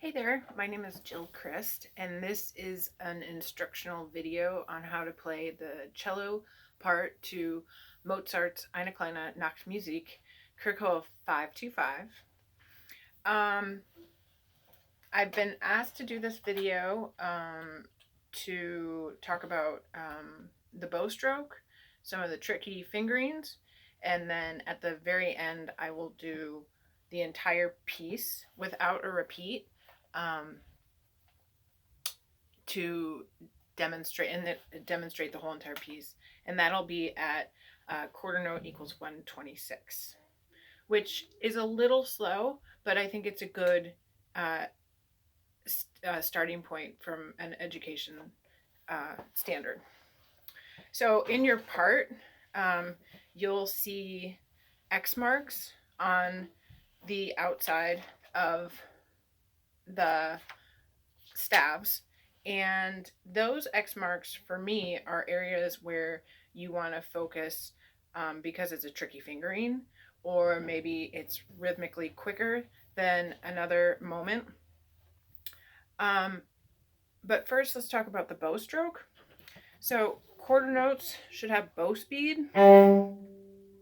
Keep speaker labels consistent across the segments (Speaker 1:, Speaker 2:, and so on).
Speaker 1: Hey there, my name is Jill Christ, and this is an instructional video on how to play the cello part to Mozart's Eine, Kleine Nachtmusic, Kirchhoff 525. I've been asked to do this video to talk about the bow stroke, some of the tricky fingerings, and then at the very end I will do the entire piece without a repeat. To demonstrate the whole entire piece, and that'll be at quarter note equals 126, which is a little slow, but I think it's a good starting point from an education standard. So in your part, you'll see X marks on the outside of the staves, and those X marks for me are areas where you want to focus because it's a tricky fingering, or maybe it's rhythmically quicker than another moment. But first, let's talk about the bow stroke. So quarter notes should have bow speed, kind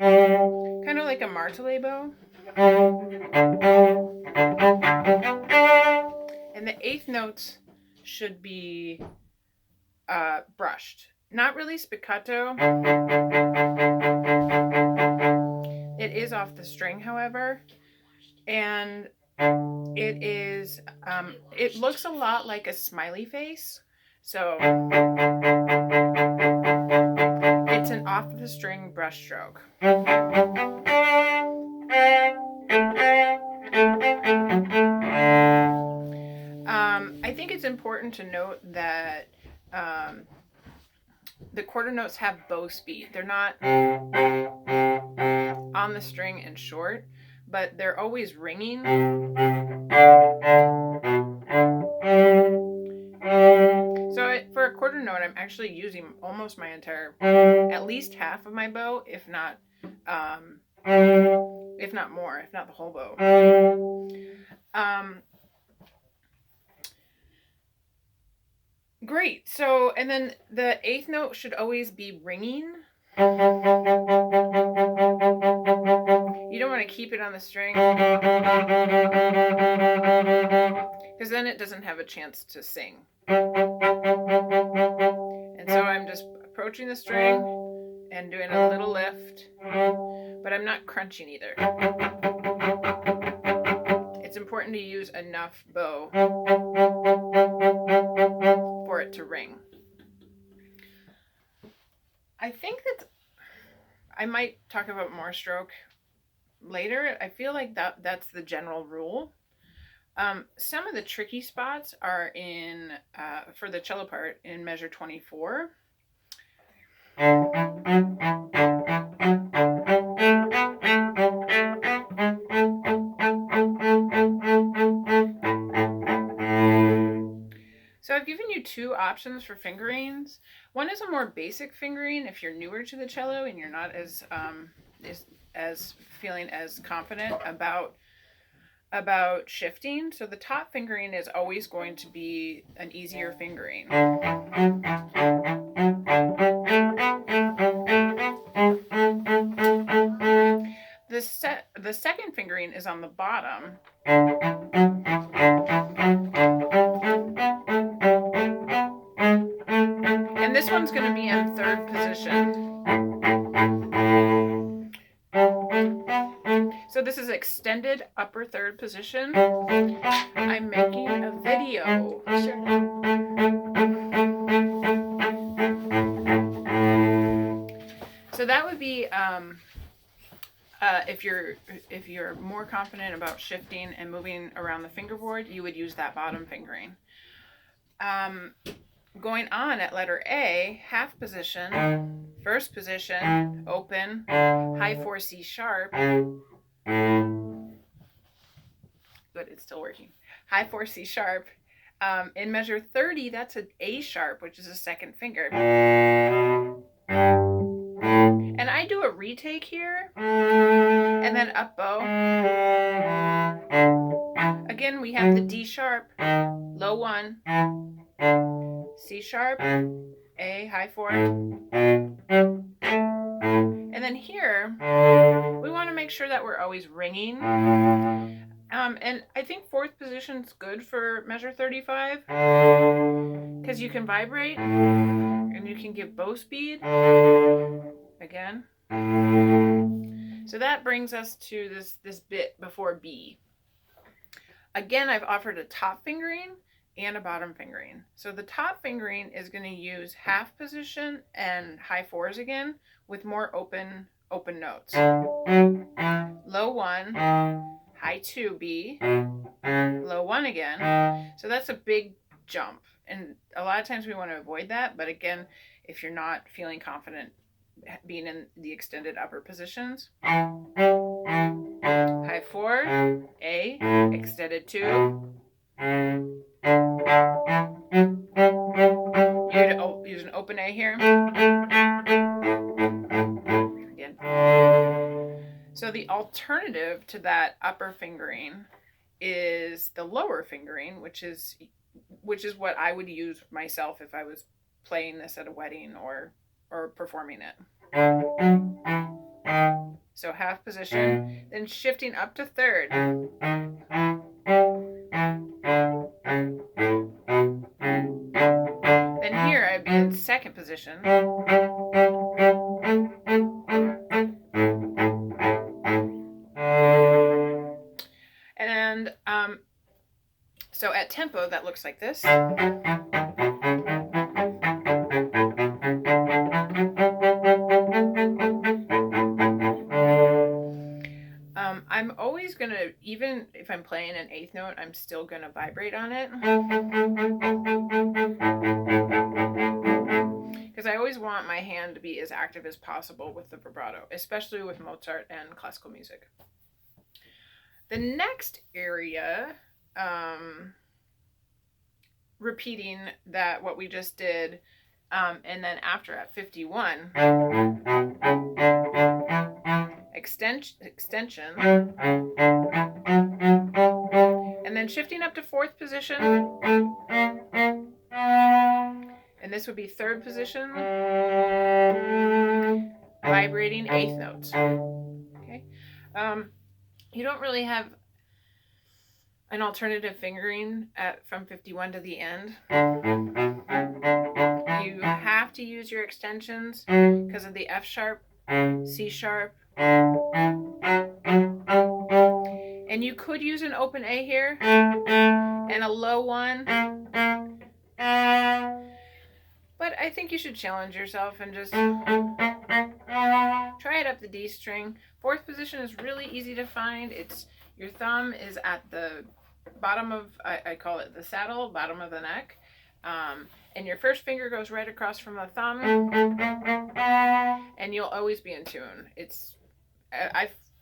Speaker 1: of like a martelé bow. And the eighth notes should be brushed. Not really spiccato. It is off the string, however. And it is, it looks a lot like a smiley face. So it's an off the string brush stroke. I think it's important to note that the quarter notes have bow speed. They're not on the string and short, but they're always ringing. So for a quarter note, I'm actually using almost my entire, at least half of my bow, if not more, if not the whole bow. Great. So, and then the eighth note should always be ringing. You don't want to keep it on the string, because then it doesn't have a chance to sing. And so I'm just approaching the string and doing a little lift, but I'm not crunching either. It's important to use enough bow for it to ring. I think that I might talk about more stroke later. I feel like that's the general rule. Some of the tricky spots are in, for the cello part, in measure 24. So I've given you two options for fingerings. One is a more basic fingering if you're newer to the cello and you're not as feeling as confident about shifting. So the top fingering is always going to be an easier fingering. The second fingering is on the bottom. And this one's going to be in third position. So this is extended upper third position. I'm making a video. So that would be if you're more confident about shifting and moving around the fingerboard, you would use that bottom fingering. Going on at letter A, half position, first position, open, high 4 C sharp. But it's still working. High 4 C sharp. In measure 30, that's an A sharp, which is a second finger. And I do a retake here, and then up bow. Again, again, we have the D sharp, low 1, C sharp, A, high 4. And then here, we want to make sure that we're always ringing. And I think 4th position is good for measure 35, because you can vibrate and you can give bow speed again. So that brings us to this bit before B. Again, I've offered a top fingering and a bottom fingering. So the top fingering is going to use half position and high 4s again with more open notes. Low 1, high 2, B, low 1 again. So that's a big jump. And a lot of times we want to avoid that. But again, if you're not feeling confident being in the extended upper positions, high 4, A, extended 2. You're going to use an open A here. Again. So the alternative to that upper fingering is the lower fingering, which is what I would use myself if I was playing this at a wedding or performing it. So half position, then shifting up to 3rd. Then here I'd be in 2nd position. And so at tempo, that looks like this. I'm always going to, even if I'm playing an 8th note, I'm still going to vibrate on it. Because I always want my hand to be as active as possible with the vibrato, especially with Mozart and classical music. The next area, repeating that what we just did, and then after at 51, extension, and then shifting up to 4th position, and this would be 3rd position, vibrating 8th notes. Okay, you don't really have an alternative fingering from 51 to the end. You have to use your extensions because of the F sharp, C sharp, and you could use an open A here and a low 1, but I think you should challenge yourself and just try it up the D string. 4th position is really easy to find. It's your thumb is at the bottom of, I call it the saddle, bottom of the neck, and your first finger goes right across from the thumb, and you'll always be in tune.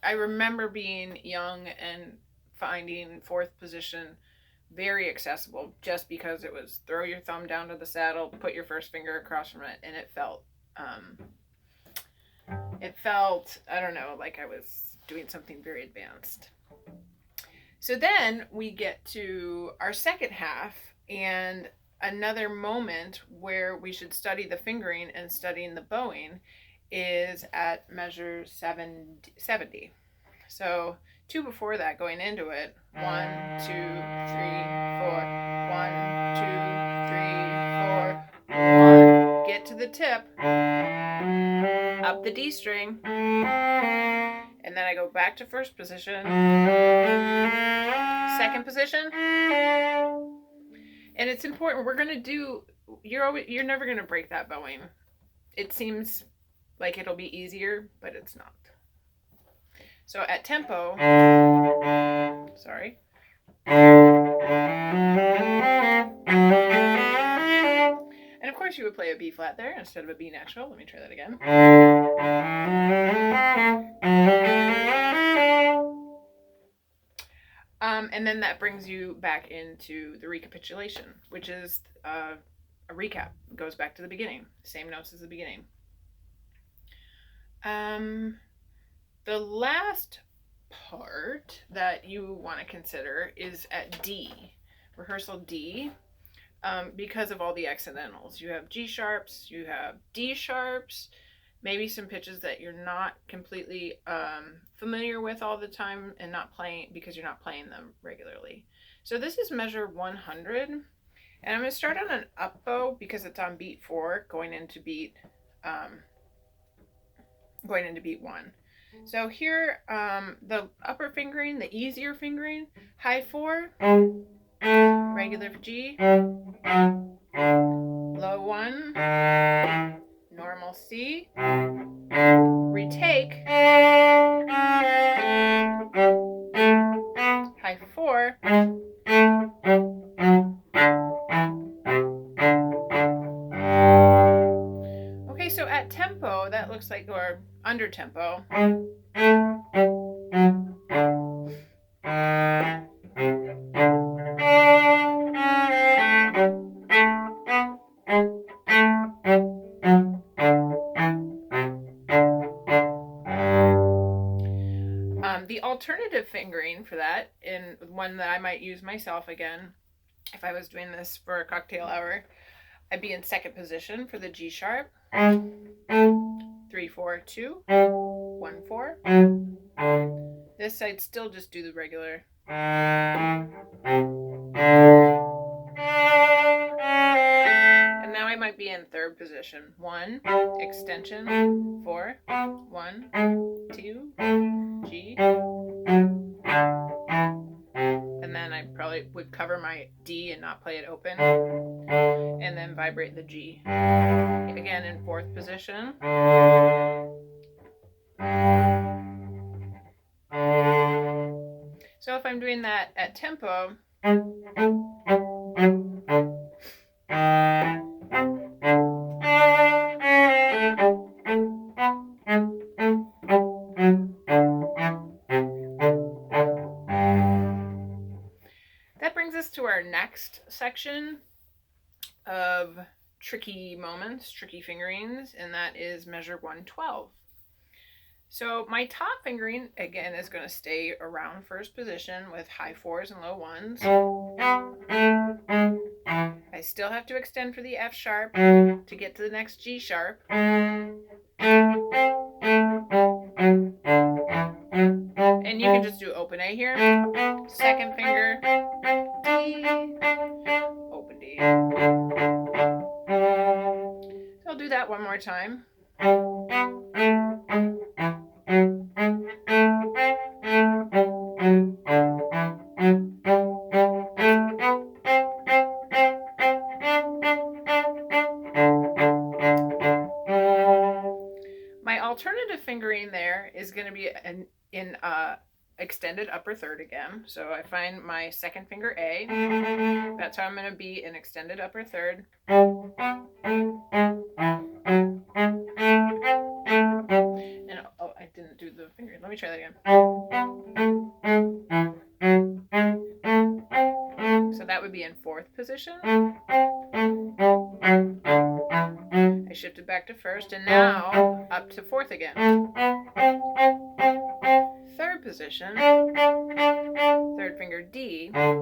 Speaker 1: I remember being young and finding 4th position very accessible just because it was throw your thumb down to the saddle, put your first finger across from it, and it felt, I don't know, like I was doing something very advanced. So then we get to our second half, and another moment where we should study the fingering and studying the bowing is at measure 70. So 2 before that, going into it, 1, 2, 3, 4, 1, 2, 3, 4, 1, get to the tip, up the D string, and then I go back to 1st position, 2nd position, and it's important. We're gonna do. You're never gonna break that bowing. It seems like it'll be easier, but it's not. So at tempo, sorry. And of course you would play a B flat there instead of a B natural. Let me try that again. And then that brings you back into the recapitulation, which is a recap. It goes back to the beginning, same notes as the beginning. The last part that you want to consider is at D, rehearsal D, because of all the accidentals. You have G sharps, you have D sharps, maybe some pitches that you're not completely familiar with all the time and not playing because you're not playing them regularly. So this is measure 100, and I'm going to start on an up bow because it's on beat 4 going into beat 1. So here, the upper fingering, the easier fingering, high 4, regular G, low 1, normal C, retake, high 4, okay, so at tempo, that looks like, or under tempo, the alternative fingering for that, and one that I might use myself again, if I was doing this for a cocktail hour, I'd be in second position for the G sharp, 3, 4, 2, 1, 4. This I'd still just do the regular. And now I might be in third position. 1, extension, 4, 1, 2, G. And then I probably would cover my D and not play it open. And then vibrate the G. Again in fourth position. So if I'm doing that at tempo, that brings us to our next section of tricky moments, tricky fingerings, and that is measure 112. So my top fingering, again, is going to stay around first position with high 4s and low 1s. I still have to extend for the F sharp to get to the next G sharp. And you can just do open A here. Second finger, D, open D. So I'll do that one more time. My alternative fingering there is going to be in extended upper third again. So I find my second finger A. That's how I'm going to be in extended upper third. And oh, I didn't do the finger. Let me try that again. So that would be in fourth position. I shifted back to first, and now up to fourth again. Third position, third finger D. And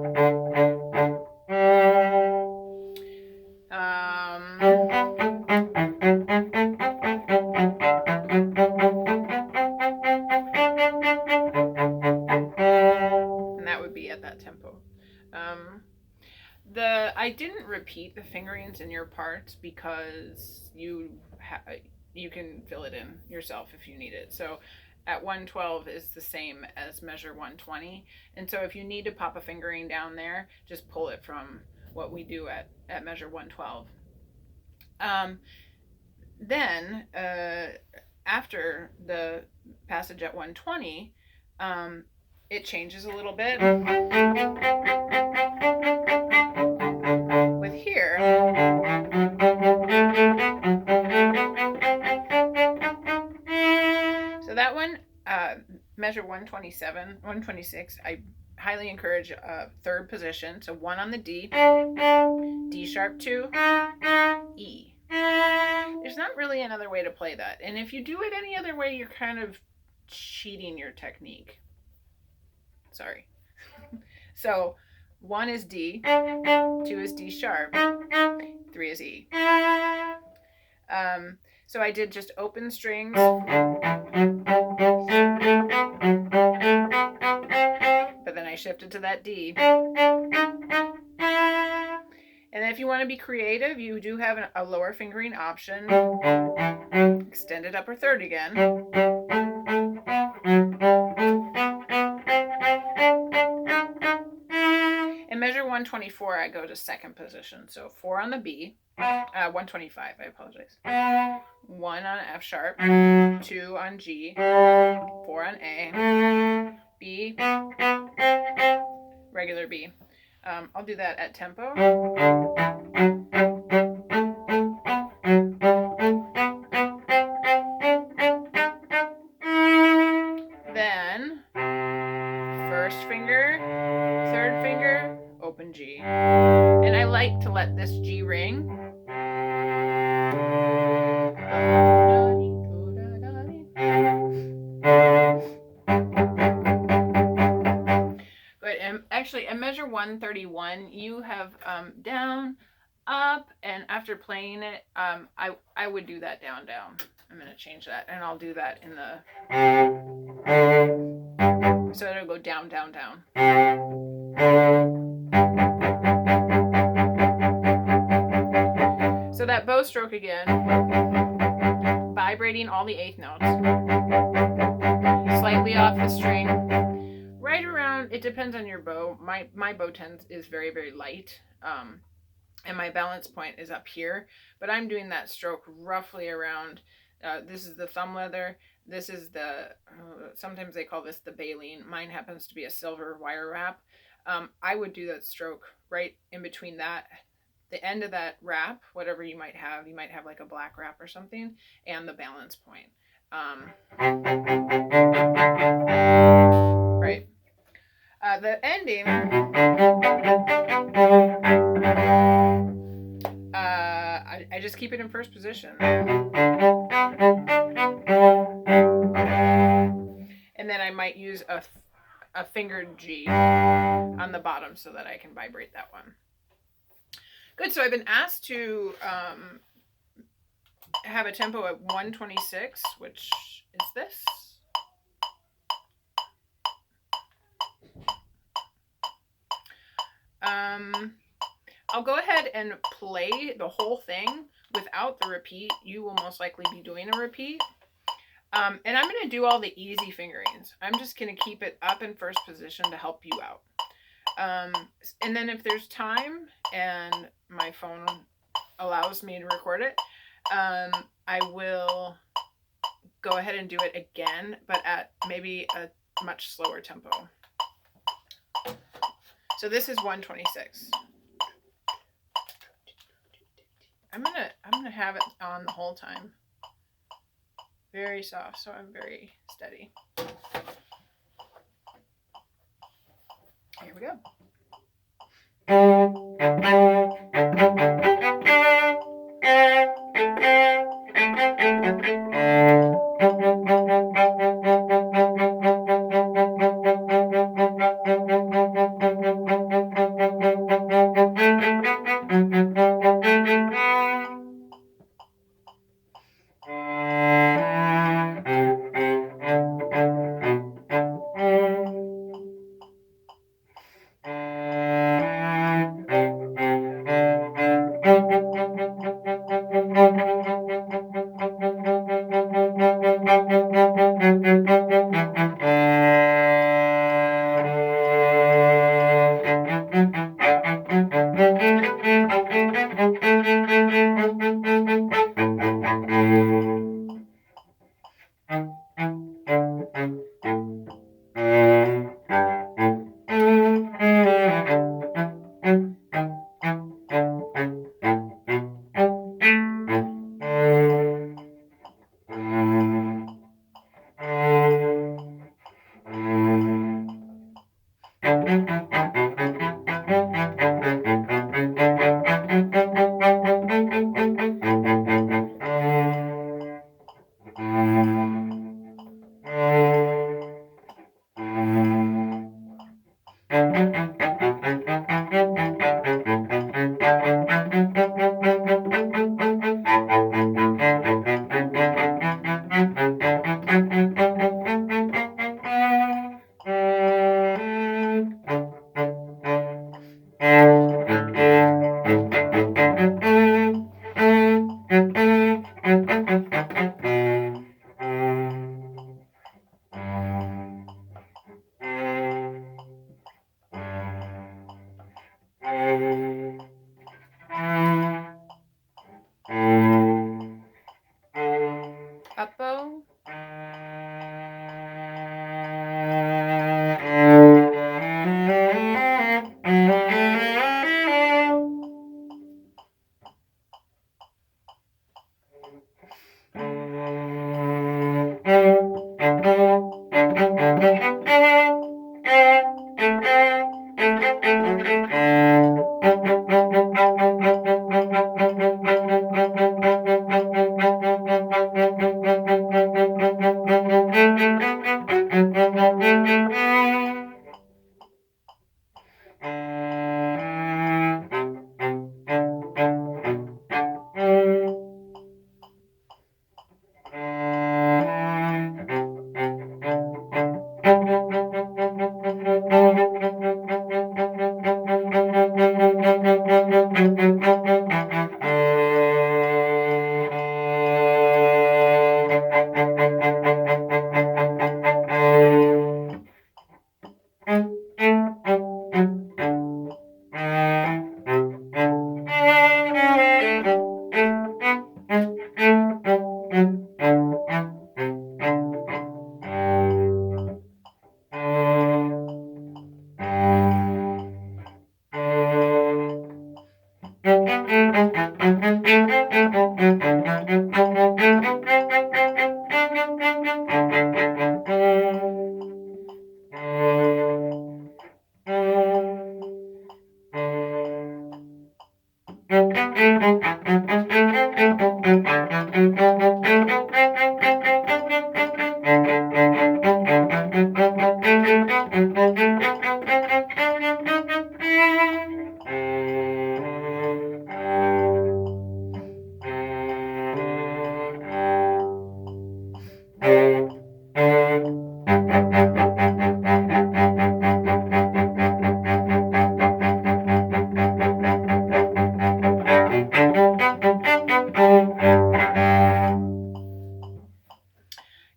Speaker 1: that would be at that tempo. I didn't repeat the fingerings in your parts because you can fill it in yourself if you need it. So at 112 is the same as measure 120. And so if you need to pop a fingering down there, just pull it from what we do at measure 112. Then after the passage at 120, it changes a little bit. With here, so that one, measure 127, 126, I highly encourage third position. So 1 on the D, D sharp 2, E. There's not really another way to play that. And if you do it any other way, you're kind of cheating your technique. Sorry. So 1 is D, 2 is D sharp, 3 is E. So I did just open strings, but then I shifted to that D. And if you want to be creative, you do have a lower fingering option. Extended upper third again. In measure 124, I go to second position. So 4 on the B, 125, I apologize. 1 on F sharp, 2 on G, 4 on A, B, regular B. I'll do that at tempo. Then first finger, third finger, open G. And I like to let this G ring. But actually, in measure 131, you have down, up, and after playing it, I would do that down, down. I'm going to change that, and I'll do that in the... So it'll go down, down, down. So that bow stroke again, vibrating all the eighth notes, slightly off the string, right around, it depends on your bow. My bow is very, very light, and my balance point is up here, but I'm doing that stroke roughly around, this is the thumb leather, this is the, sometimes they call this the baleen, mine happens to be a silver wire wrap. I would do that stroke right in between that, the end of that wrap, whatever you might have like a black wrap or something, and the balance point. Right. The ending, I just keep it in first position. And then I might use a fingered G on the bottom so that I can vibrate that one. Good, so I've been asked to have a tempo at 126, which is this. I'll go ahead and play the whole thing without the repeat. You will most likely be doing a repeat. And I'm going to do all the easy fingerings. I'm just going to keep it up in first position to help you out. And then if there's time and my phone allows me to record it, I will go ahead and do it again, but at maybe a much slower tempo. So this is 126. I'm gonna have it on the whole time. Very soft, so I'm very steady. Here we go.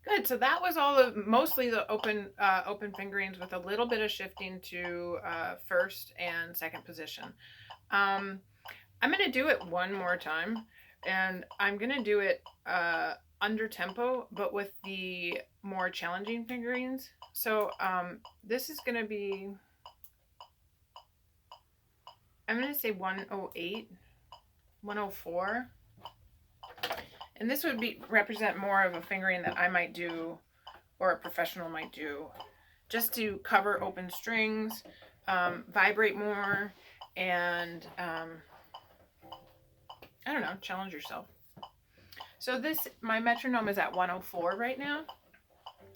Speaker 1: Good. So that was all of mostly the open fingerings with a little bit of shifting to first and second position. I'm going to do it one more time, and I'm going to do it under tempo, but with the more challenging fingerings. So this is going to be, I'm going to say 108, 104. And this would be represent more of a fingering that I might do or a professional might do just to cover open strings, vibrate more, and I don't know, challenge yourself. So my metronome is at 104 right now,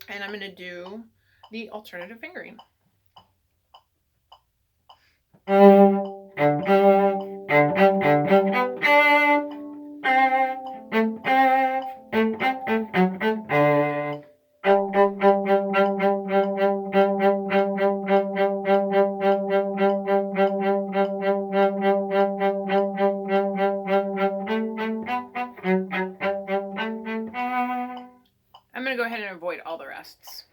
Speaker 1: and I'm going to do the alternative fingering. I'm going to go ahead and avoid all the rests.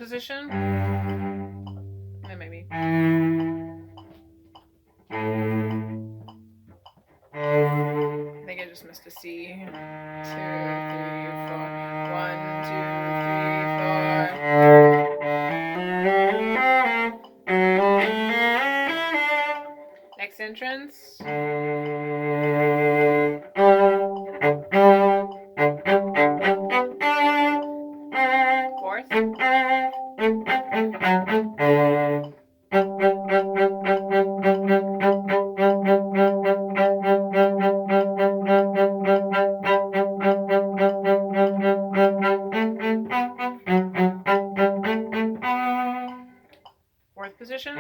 Speaker 1: position. And maybe. I think I just missed a C. 2, 3, 4. 1, 2, 3, 4. Next entrance. Fourth. Fourth position.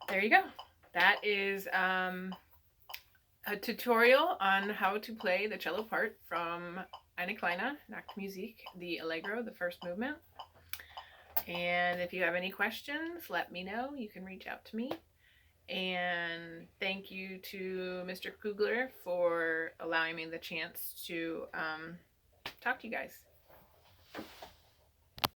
Speaker 1: There you go. That is a tutorial on how to play the cello part from Eine, Kleine, Nachtmusic, the Allegro, the first movement. And if you have any questions, let me know. You can reach out to me. And thank you to Mr. Kugler for allowing me the chance to talk to you guys.